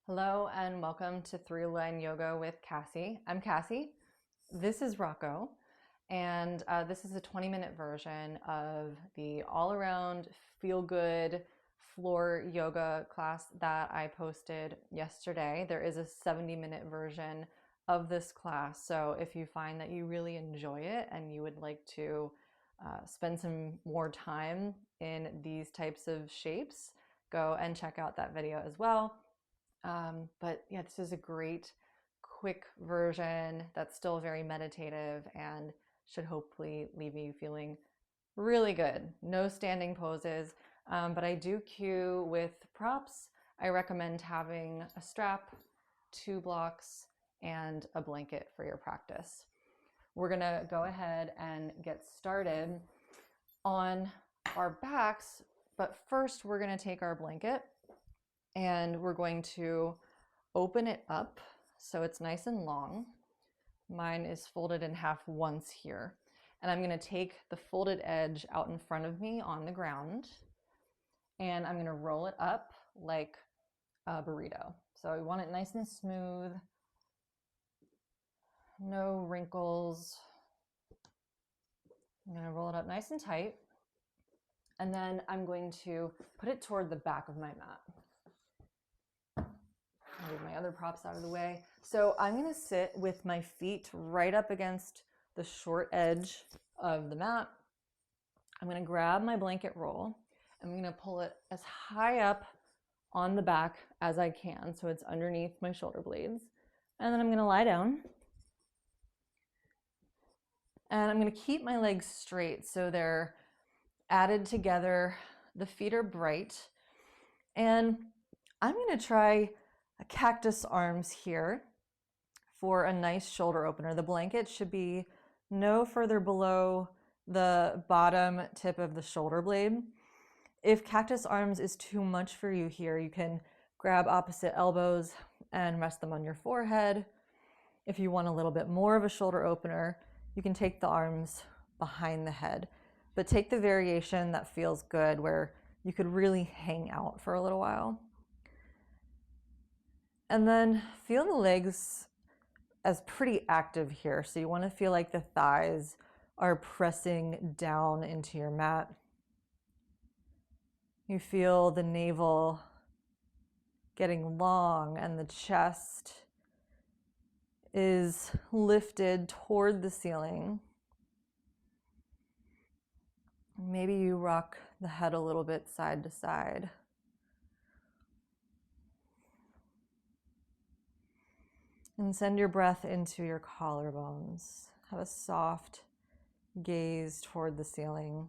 Hello and welcome to Three Line Yoga with Cassie. I'm Cassie. This is Rocco, and this is a 20-minute version of the all-around feel-good floor yoga class that I posted yesterday. There is a 70-minute version of this class, so if you find that you really enjoy it and you would like to spend some more time in these types of shapes, go and check out that video as well. But yeah, this is a great quick version that's still very meditative and should hopefully leave you feeling really good. No standing poses, but I do cue with props. I recommend having a strap, 2 blocks, and a blanket for your practice. We're gonna go ahead and get started on our backs, but first we're gonna take our blanket and we're going to open it up so it's nice and long. Mine is folded in half once here. And I'm going to take the folded edge out in front of me on the ground and I'm going to roll it up like a burrito. So we want it nice and smooth, no wrinkles. I'm going to roll it up nice and tight. And then I'm going to put it toward the back of my mat. Move my other props out of the way. So I'm going to sit with my feet right up against the short edge of the mat. I'm going to grab my blanket roll. I'm going to pull it as high up on the back as I can so it's underneath my shoulder blades. And then I'm going to lie down. And I'm going to keep my legs straight so they're added together. The feet are bright. And I'm going to try a cactus arms here for a nice shoulder opener. The blanket should be no further below the bottom tip of the shoulder blade. If cactus arms is too much for you here, you can grab opposite elbows and rest them on your forehead. If you want a little bit more of a shoulder opener, you can take the arms behind the head, but take the variation that feels good where you could really hang out for a little while. And then feel the legs as pretty active here. So you want to feel like the thighs are pressing down into your mat. You feel the navel getting long and the chest is lifted toward the ceiling. Maybe you rock the head a little bit side to side. And send your breath into your collarbones. Have a soft gaze toward the ceiling.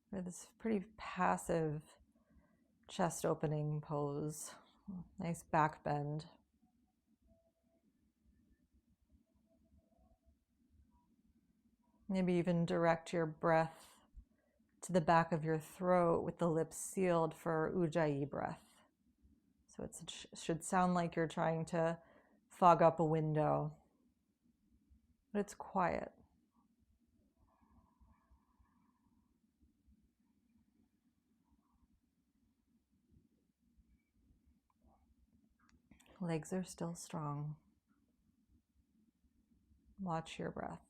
For this pretty passive chest opening pose. Nice back bend. Maybe even direct your breath to the back of your throat with the lips sealed for Ujjayi breath. So it should sound like you're trying to fog up a window, but it's quiet. Legs are still strong. Watch your breath.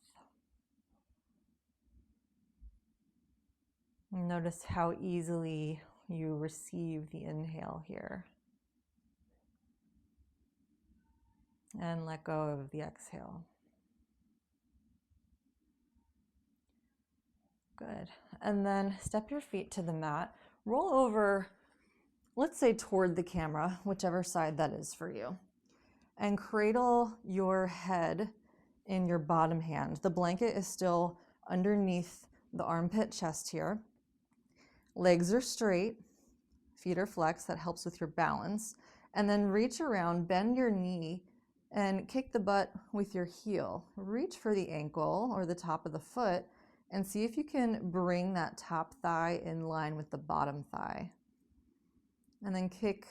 Notice how easily you receive the inhale here. And let go of the exhale. Good. And then step your feet to the mat. Roll over, let's say toward the camera, whichever side that is for you. And cradle your head in your bottom hand. The blanket is still underneath the armpit chest here. Legs are straight. Feet are flexed. That helps with your balance. And then reach around, bend your knee, and kick the butt with your heel. Reach for the ankle or the top of the foot and see if you can bring that top thigh in line with the bottom thigh. And then kick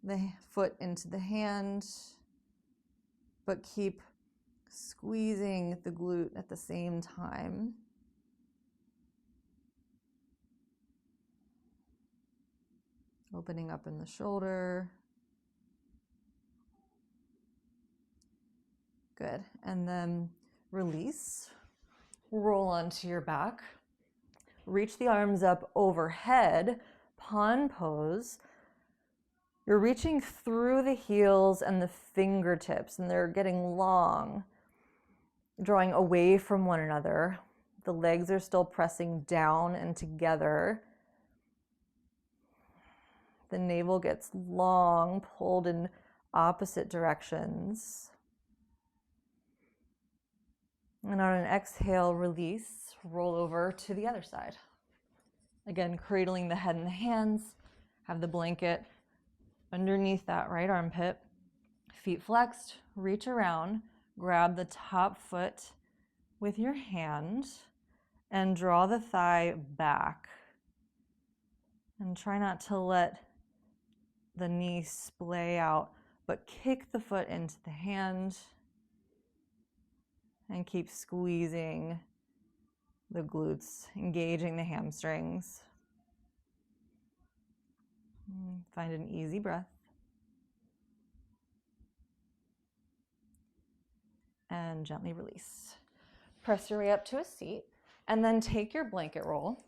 the foot into the hand, but keep squeezing the glute at the same time. Opening up in the shoulder. Good. And then release. Roll onto your back. Reach the arms up overhead, pawn pose. You're reaching through the heels and the fingertips, and they're getting long, drawing away from one another. The legs are still pressing down and together. The navel gets long, pulled in opposite directions. And on an exhale, release, roll over to the other side. Again, cradling the head in the hands, have the blanket underneath that right armpit, feet flexed, reach around, grab the top foot with your hand and draw the thigh back. And try not to let the knee splay out, but kick the foot into the hand and keep squeezing the glutes, engaging the hamstrings. Find an easy breath. And gently release. Press your way up to a seat and then take your blanket roll.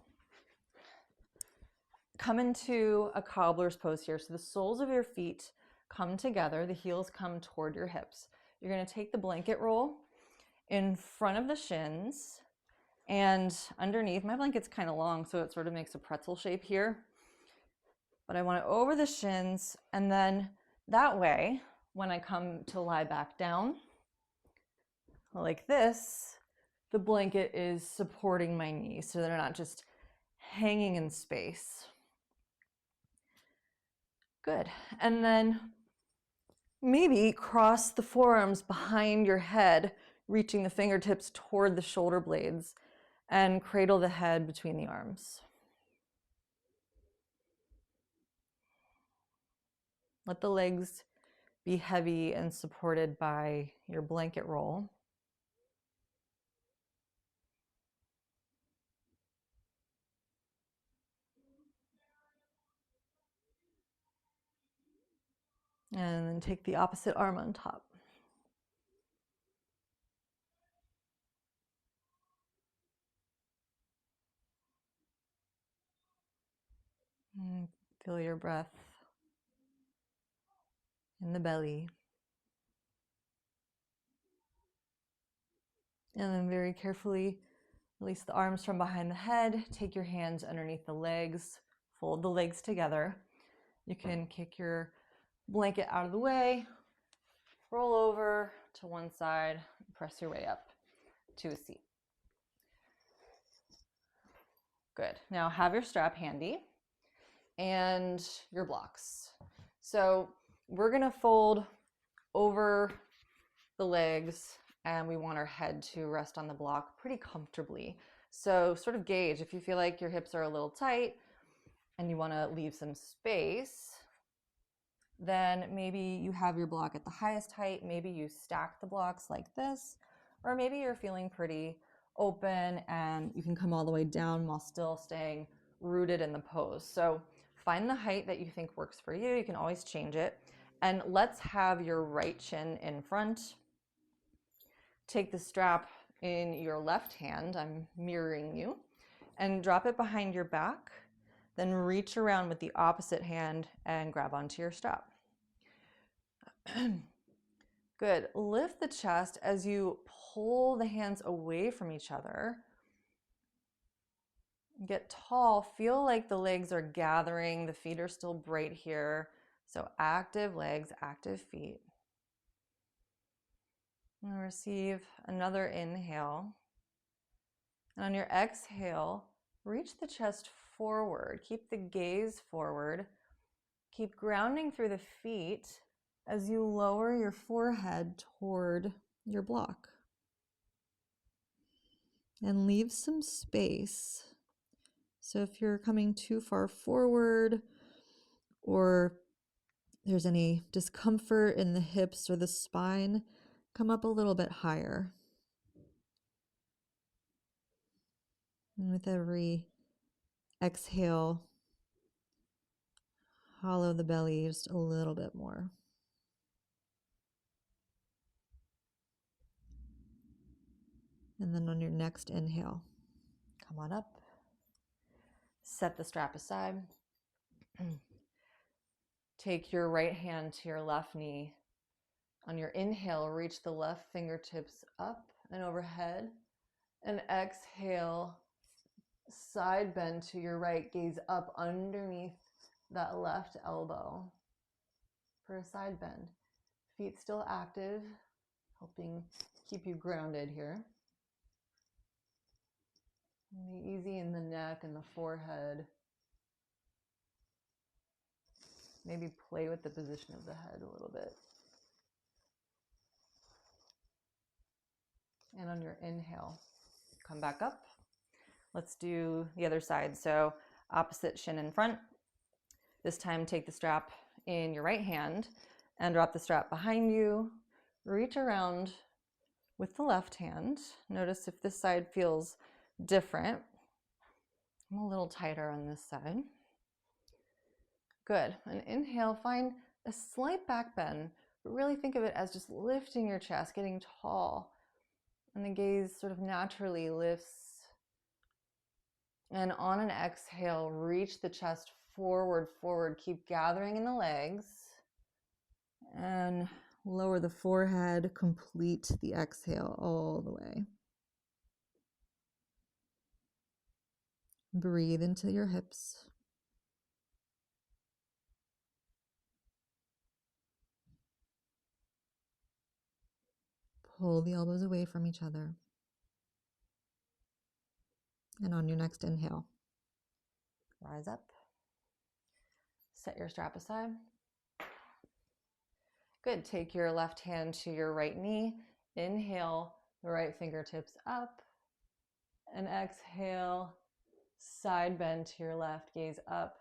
Come into a cobbler's pose here. So the soles of your feet come together, the heels come toward your hips. You're going to take the blanket roll in front of the shins and underneath. My blanket's kind of long, so it sort of makes a pretzel shape here. But I want it over the shins, and then that way, when I come to lie back down, like this, the blanket is supporting my knees so they're not just hanging in space. Good. And then maybe cross the forearms behind your head, reaching the fingertips toward the shoulder blades, and cradle the head between the arms. Let the legs be heavy and supported by your blanket roll. And then take the opposite arm on top. And feel your breath in the belly. And then very carefully release the arms from behind the head. Take your hands underneath the legs. Fold the legs together. You can kick your blanket out of the way, roll over to one side, press your way up to a seat. Good. Now have your strap handy and your blocks. So we're going to fold over the legs and we want our head to rest on the block pretty comfortably. So sort of gauge if you feel like your hips are a little tight and you want to leave some space, then maybe you have your block at the highest height, maybe you stack the blocks like this, or maybe you're feeling pretty open and you can come all the way down while still staying rooted in the pose. So find the height that you think works for you. You can always change it. And let's have your right shin in front. Take the strap in your left hand, I'm mirroring you, and drop it behind your back. Then reach around with the opposite hand and grab onto your strap. Good. Lift the chest as you pull the hands away from each other. Get tall. Feel like the legs are gathering. The feet are still bright here. So active legs, active feet. And receive another inhale. And on your exhale, reach the chest forward. Keep the gaze forward. Keep grounding through the feet as you lower your forehead toward your block. And leave some space. So if you're coming too far forward or there's any discomfort in the hips or the spine, come up a little bit higher. And with every exhale, hollow the belly just a little bit more. And then on your next inhale, come on up. Set the strap aside. Take your right hand to your left knee. On your inhale, reach the left fingertips up and overhead. And exhale, side bend to your right, gaze up underneath that left elbow for a side bend. Feet still active, helping keep you grounded here. Be easy in the neck and the forehead. Maybe play with the position of the head a little bit. And on your inhale, come back up. Let's do the other side. So opposite shin in front. This time take the strap in your right hand and drop the strap behind you. Reach around with the left hand. Notice if this side feels different. I'm a little tighter on this side. Good. And inhale, find a slight back bend, but really think of it as just lifting your chest, getting tall. And the gaze sort of naturally lifts. And on an exhale, reach the chest forward, forward. Keep gathering in the legs. And lower the forehead, complete the exhale all the way. Breathe into your hips. Pull the elbows away from each other. And on your next inhale, Rise up. Set your strap aside. Good. Take your left hand to your right knee. Inhale, the right fingertips up. And exhale, side bend to your left, gaze up.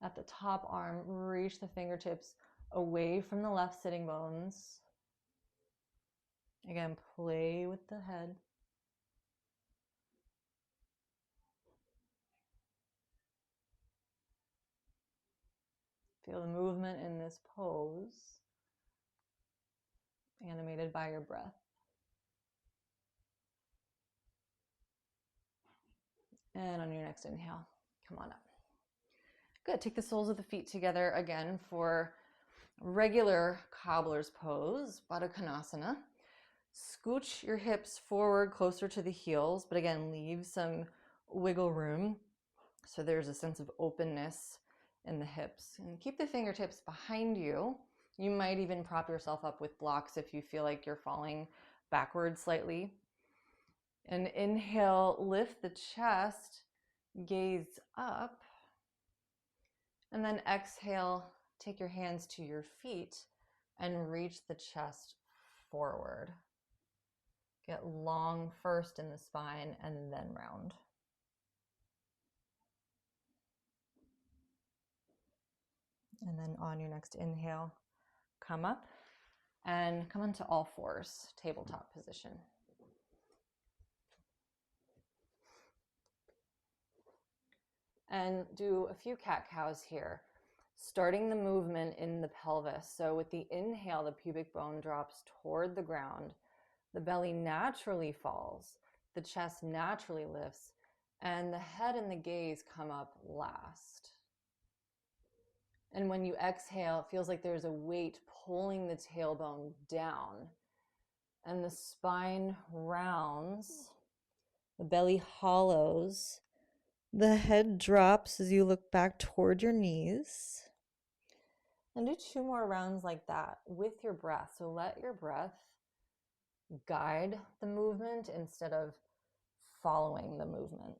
At the top arm, reach the fingertips away from the left sitting bones. Again, play with the head. Feel the movement in this pose, animated by your breath. And on your next inhale, come on up. Good. Take the soles of the feet together again for regular cobbler's pose, Baddha Konasana. Scooch your hips forward closer to the heels, but again, leave some wiggle room so there's a sense of openness in the hips. And keep the fingertips behind you. You might even prop yourself up with blocks if you feel like you're falling backwards slightly. And inhale, lift the chest, gaze up. And then exhale, take your hands to your feet and reach the chest forward. Get long first in the spine and then round. And then on your next inhale, come up and come into all fours, tabletop position. And do a few cat-cows here, starting the movement in the pelvis. So with the inhale, the pubic bone drops toward the ground. The belly naturally falls. The chest naturally lifts. And the head and the gaze come up last. And when you exhale, it feels like there's a weight pulling the tailbone down. And the spine rounds. The belly hollows. The head drops as you look back toward your knees. And do 2 more rounds like that with your breath. So let your breath guide the movement instead of following the movement.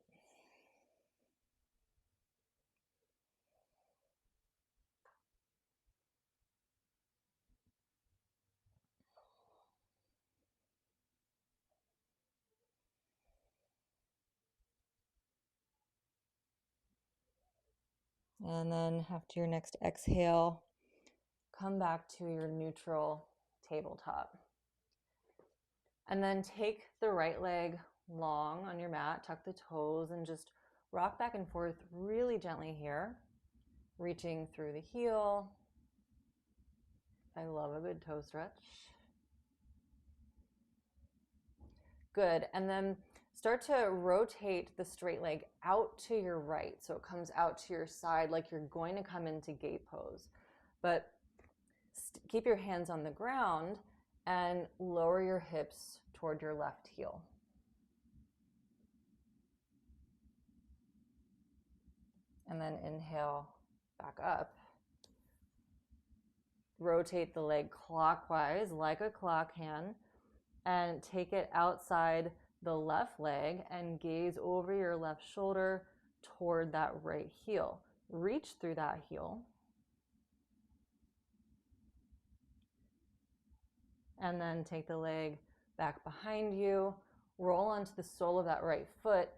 And then after your next exhale, come back to your neutral tabletop. And then take the right leg long on your mat, tuck the toes, and just rock back and forth really gently here. reaching through the heel. I love a good toe stretch. Good, and then start to rotate the straight leg out to your right, so it comes out to your side like you're going to come into gate pose. But keep your hands on the ground and lower your hips toward your left heel. And then inhale back up. Rotate the leg clockwise like a clock hand and take it outside the left leg and gaze over your left shoulder toward that right heel. Reach through that heel. And then take the leg back behind you, roll onto the sole of that right foot,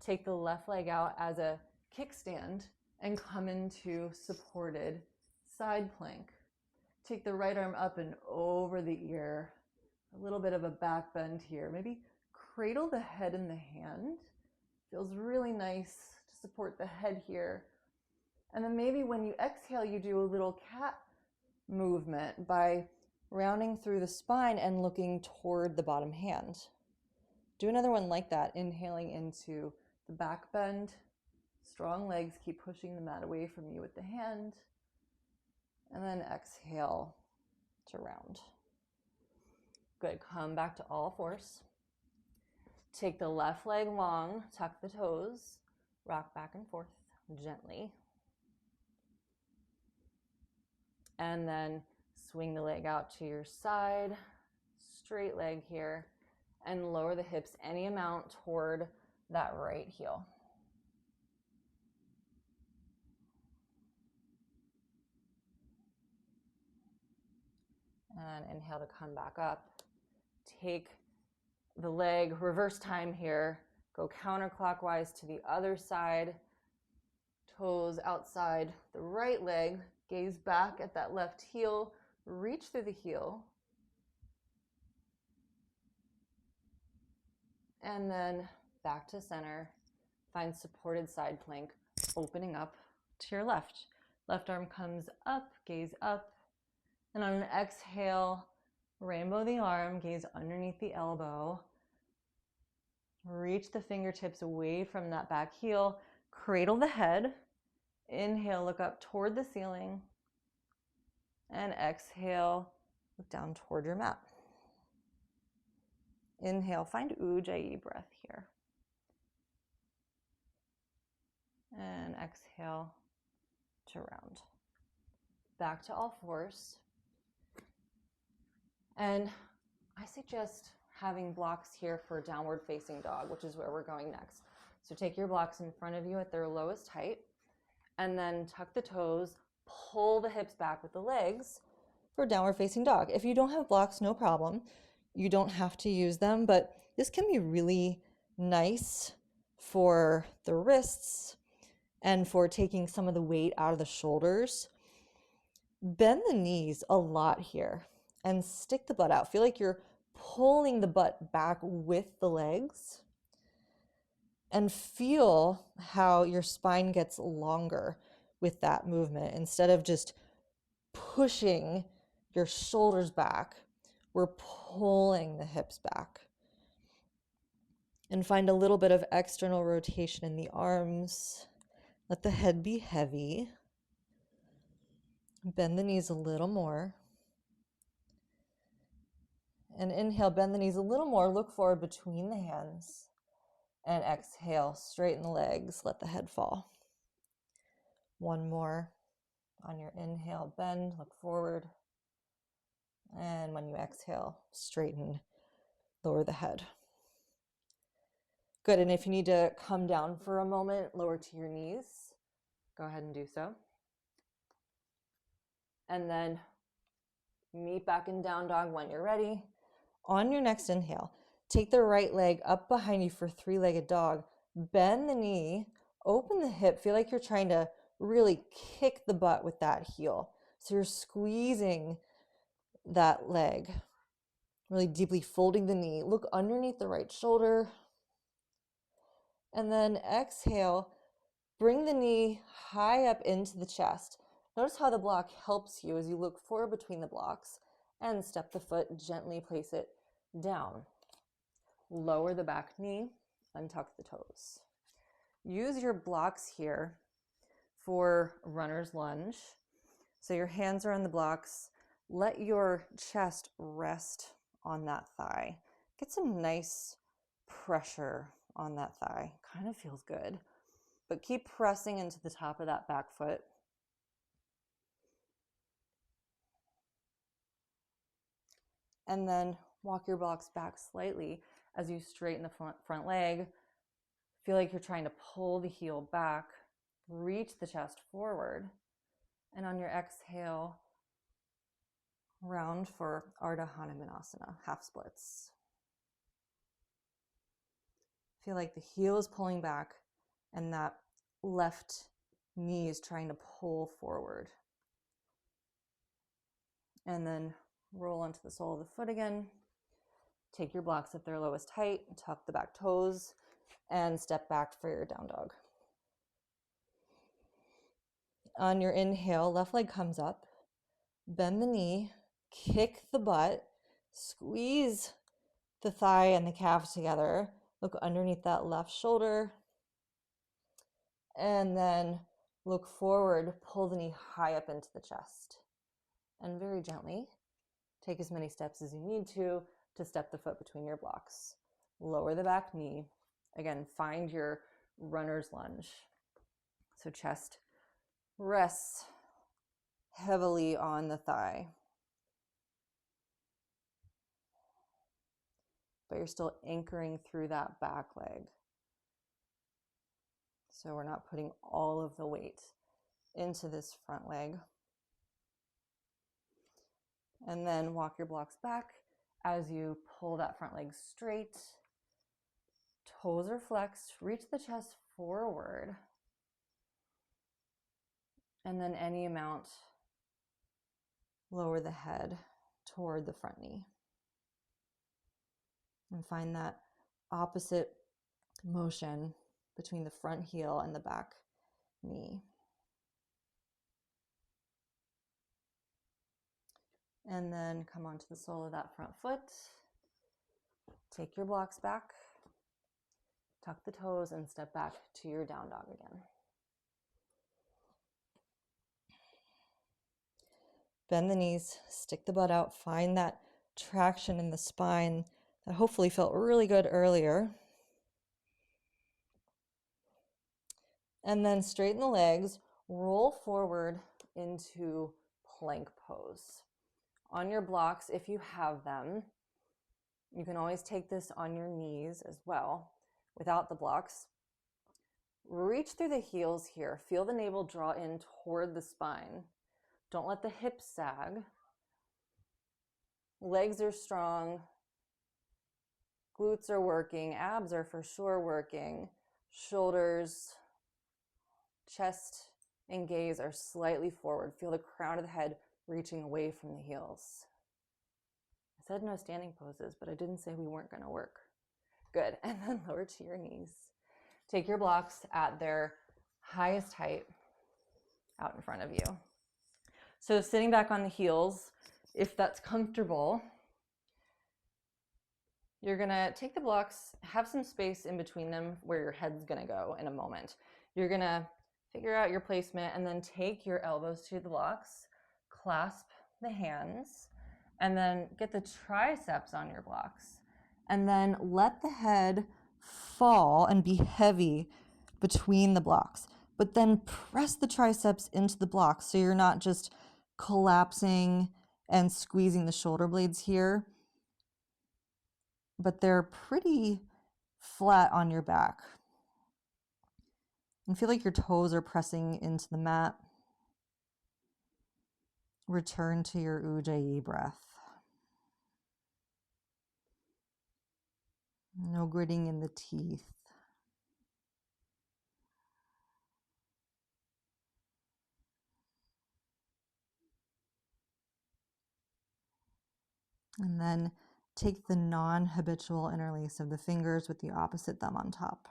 take the left leg out as a kickstand and come into supported side plank. Take the right arm up and over the ear, a little bit of a back bend here. Maybe cradle the head in the hand. Feels really nice to support the head here. And then maybe when you exhale, you do a little cat movement by rounding through the spine and looking toward the bottom hand. Do another one like that, inhaling into the back bend. Strong legs, keep pushing the mat away from you with the hand. And then exhale to round. Good, come back to all fours. Take the left leg long, tuck the toes, rock back and forth gently. And then swing the leg out to your side, straight leg here, and lower the hips any amount toward that right heel. And inhale to come back up. Take the leg, reverse time here, go counterclockwise to the other side, toes outside the right leg, gaze back at that left heel, reach through the heel, and then back to center. Find supported side plank, opening up to your left. Left arm comes up, gaze up, and on an exhale, rainbow the arm, gaze underneath the elbow. Reach the fingertips away from that back heel, cradle the head. Inhale, look up toward the ceiling. And exhale, look down toward your mat. Inhale, find Ujjayi breath here. And exhale to round. Back to all fours. And I suggest having blocks here for downward facing dog, which is where we're going next. So take your blocks in front of you at their lowest height, and then tuck the toes, pull the hips back with the legs for downward facing dog. If you don't have blocks, no problem. You don't have to use them, but this can be really nice for the wrists and for taking some of the weight out of the shoulders. Bend the knees a lot here and stick the butt out. Feel like you're pulling the butt back with the legs, and feel how your spine gets longer with that movement. Instead of just pushing your shoulders back, we're pulling the hips back. And find a little bit of external rotation in the arms. Let the head be heavy. Bend the knees a little more. And inhale, bend the knees a little more. Look forward between the hands. And exhale, straighten the legs. Let the head fall. One more. On your inhale, bend, look forward. And when you exhale, straighten, lower the head. Good, and if you need to come down for a moment, lower to your knees. Go ahead and do so. And then meet back in down dog when you're ready. On your next inhale, take the right leg up behind you for three-legged dog. Bend the knee, open the hip. Feel like you're trying to really kick the butt with that heel. So you're squeezing that leg, really deeply folding the knee. Look underneath the right shoulder. And then exhale, Bring the knee high up into the chest. Notice how the block helps you as you look forward between the blocks and step the foot, gently place it down. Lower the back knee, untuck the toes. Use your blocks here for runner's lunge. So your hands are on the blocks. Let your chest rest on that thigh. Get some nice pressure on that thigh. Kind of feels good. But keep pressing into the top of that back foot. And then walk your blocks back slightly as you straighten the front leg. Feel like you're trying to pull the heel back. Reach the chest forward. And on your exhale, round for Ardha Hanumanasana, half splits. Feel like the heel is pulling back and that left knee is trying to pull forward. And then roll onto the sole of the foot again. Take your blocks at their lowest height, tuck the back toes, and step back for your down dog. On your inhale, left leg comes up, bend the knee, kick the butt, squeeze the thigh and the calf together. Look underneath that left shoulder. And then look forward, pull the knee high up into the chest. And very gently, take as many steps as you need to step the foot between your blocks. Lower the back knee. Again, find your runner's lunge. So chest rests heavily on the thigh. But you're still anchoring through that back leg. So we're not putting all of the weight into this front leg. And then walk your blocks back as you pull that front leg straight. Toes are flexed. Reach the chest forward. And then any amount, lower the head toward the front knee. And find that opposite motion between the front heel and the back knee. And then come onto the sole of that front foot. Take your blocks back. Tuck the toes and step back to your down dog again. Bend the knees, stick the butt out, find that traction in the spine that hopefully felt really good earlier. And then straighten the legs, roll forward into plank pose. On your blocks, if you have them, you can always take this on your knees as well, without the blocks. Reach through the heels here. Feel the navel draw in toward the spine. Don't let the hips sag. Legs are strong. Glutes are working. Abs are for sure working. Shoulders, chest, and gaze are slightly forward. Feel the crown of the head reaching away from the heels. I said no standing poses, but I didn't say we weren't going to work. Good. And then lower to your knees. Take your blocks at their highest height out in front of you. So sitting back on the heels, if that's comfortable, you're going to take the blocks, have some space in between them where your head's going to go in a moment. You're going to figure out your placement and then take your elbows to the blocks, clasp the hands, and then get the triceps on your blocks. And then let the head fall and be heavy between the blocks. But then press the triceps into the blocks so you're not just collapsing and squeezing the shoulder blades here, but they're pretty flat on your back. And feel like your toes are pressing into the mat. Return to your Ujjayi breath. No gritting in the teeth. And then take the non-habitual interlace of the fingers with the opposite thumb on top.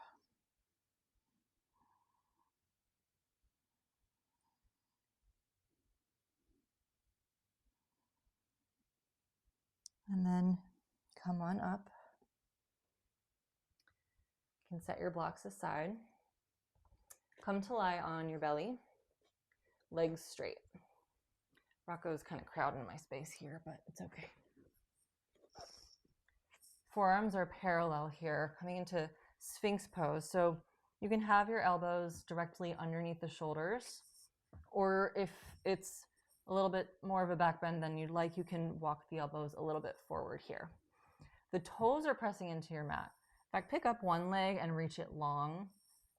And then come on up. You can set your blocks aside. Come to lie on your belly, legs straight. Rocco's kind of crowding my space here, but it's okay. Forearms are parallel here, coming into Sphinx pose. So you can have your elbows directly underneath the shoulders, or if it's a little bit more of a back bend than you'd like, you can walk the elbows a little bit forward here. The toes are pressing into your mat. In fact, pick up one leg and reach it long,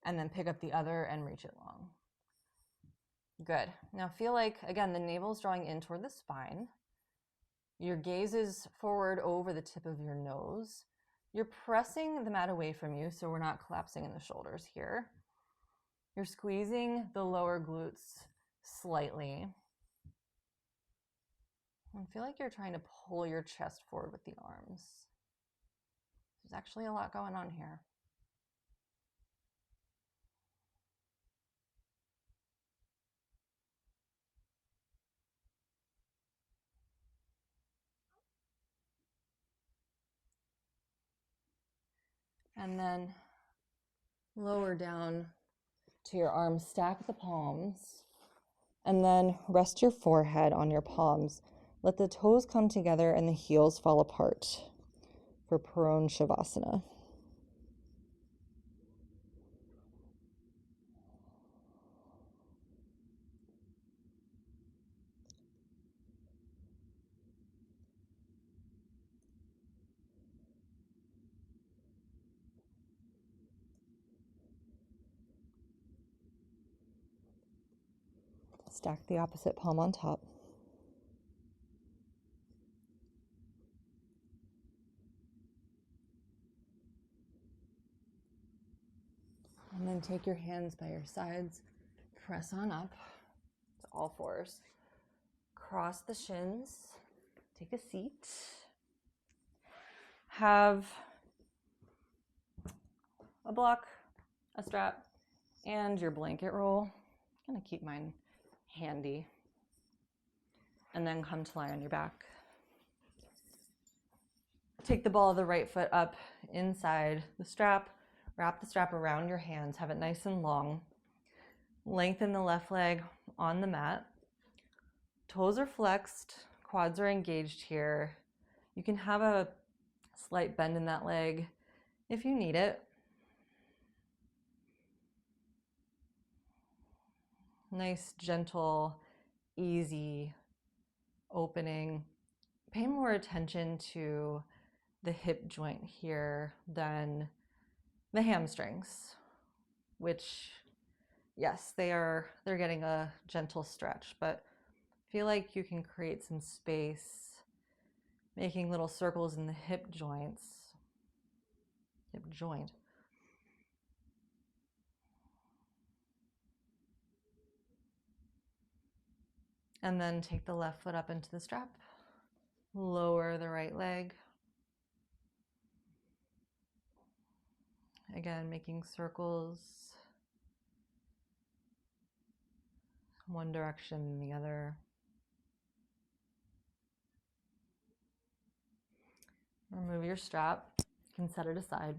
and then pick up the other and reach it long. Good. Now feel like, again, the navel's drawing in toward the spine. Your gaze is forward over the tip of your nose. You're pressing the mat away from you, so we're not collapsing in the shoulders here. You're squeezing the lower glutes slightly. And feel like you're trying to pull your chest forward with the arms. There's actually a lot going on here. And then lower down to your arms, stack the palms, and then rest your forehead on your palms. Let the toes come together and the heels fall apart for prone shavasana. Stack the opposite palm on top. And then take your hands by your sides, press on up to all fours. Cross the shins, take a seat. Have a block, a strap, and your blanket roll. I'm gonna keep mine handy. And then come to lie on your back. Take the ball of the right foot up inside the strap. Wrap the strap around your hands. Have it nice and long. Lengthen the left leg on the mat. Toes are flexed. Quads are engaged here. You can have a slight bend in that leg if you need it. Nice, gentle, easy opening. Pay more attention to the hip joint here than the hamstrings, which, yes, they're getting a gentle stretch, but feel like you can create some space, making little circles in the hip joint. And then take the left foot up into the strap. Lower the right leg. Again, making circles. One direction and the other. Remove your strap. You can set it aside.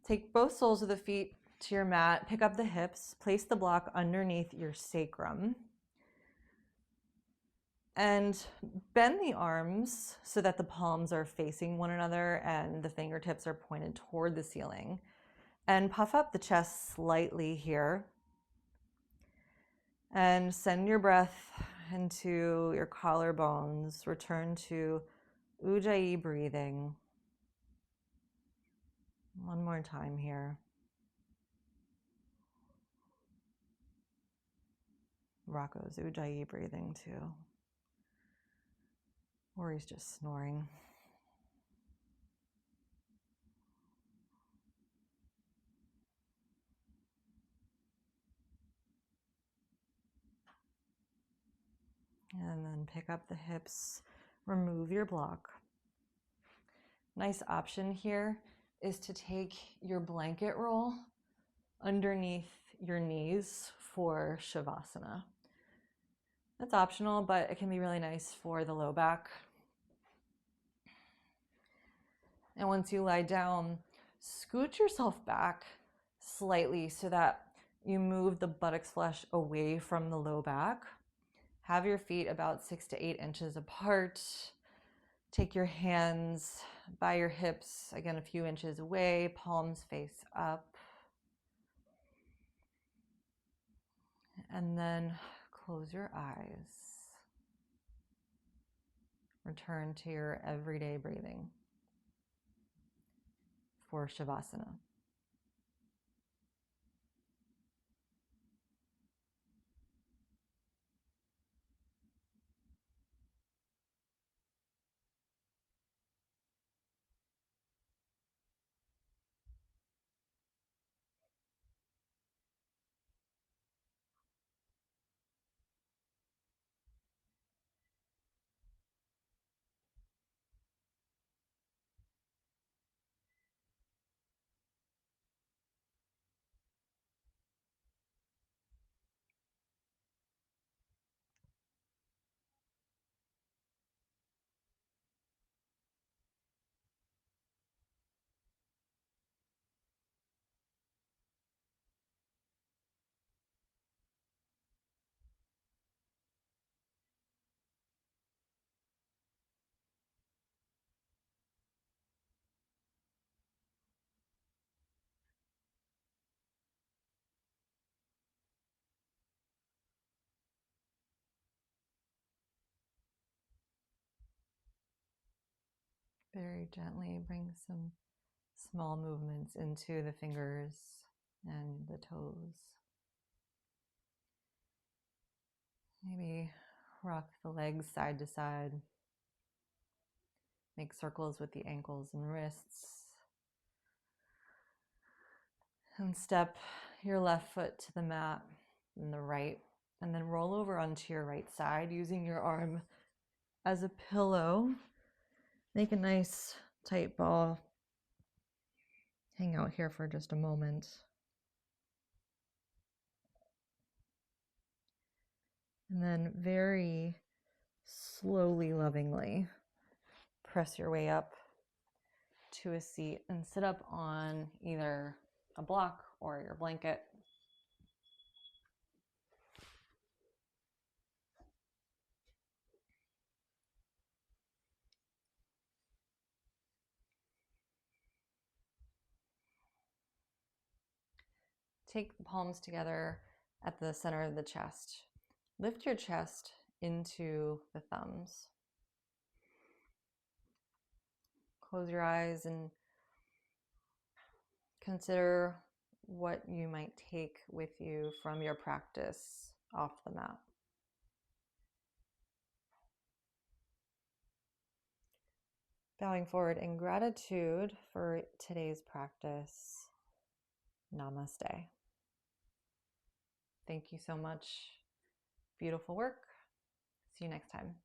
Take both soles of the feet to your mat. Pick up the hips. Place the block underneath your sacrum. And bend the arms so that the palms are facing one another and the fingertips are pointed toward the ceiling. And puff up the chest slightly here. And send your breath into your collarbones. Return to Ujjayi breathing. One more time here. Rocco's Ujjayi breathing too. Or he's just snoring. And then pick up the hips, remove your block. Nice option here is to take your blanket roll underneath your knees for shavasana. That's optional, but it can be really nice for the low back And once you lie down, scoot yourself back slightly so that you move the buttocks flesh away from the low back. Have your feet about 6 to 8 inches apart. Take your hands by your hips, again, a few inches away, palms face up. And then close your eyes. Return to your everyday breathing for shavasana. Very gently bring some small movements into the fingers and the toes. Maybe rock the legs side to side. Make circles with the ankles and wrists. And step your left foot to the mat and the right. And then roll over onto your right side using your arm as a pillow. Make a nice tight ball. Hang out here for just a moment. And then very slowly, lovingly, press your way up to a seat and sit up on either a block or your blanket. Take the palms together at the center of the chest. Lift your chest into the thumbs. Close your eyes and consider what you might take with you from your practice off the mat. Bowing forward in gratitude for today's practice. Namaste. Thank you so much. Beautiful work. See you next time.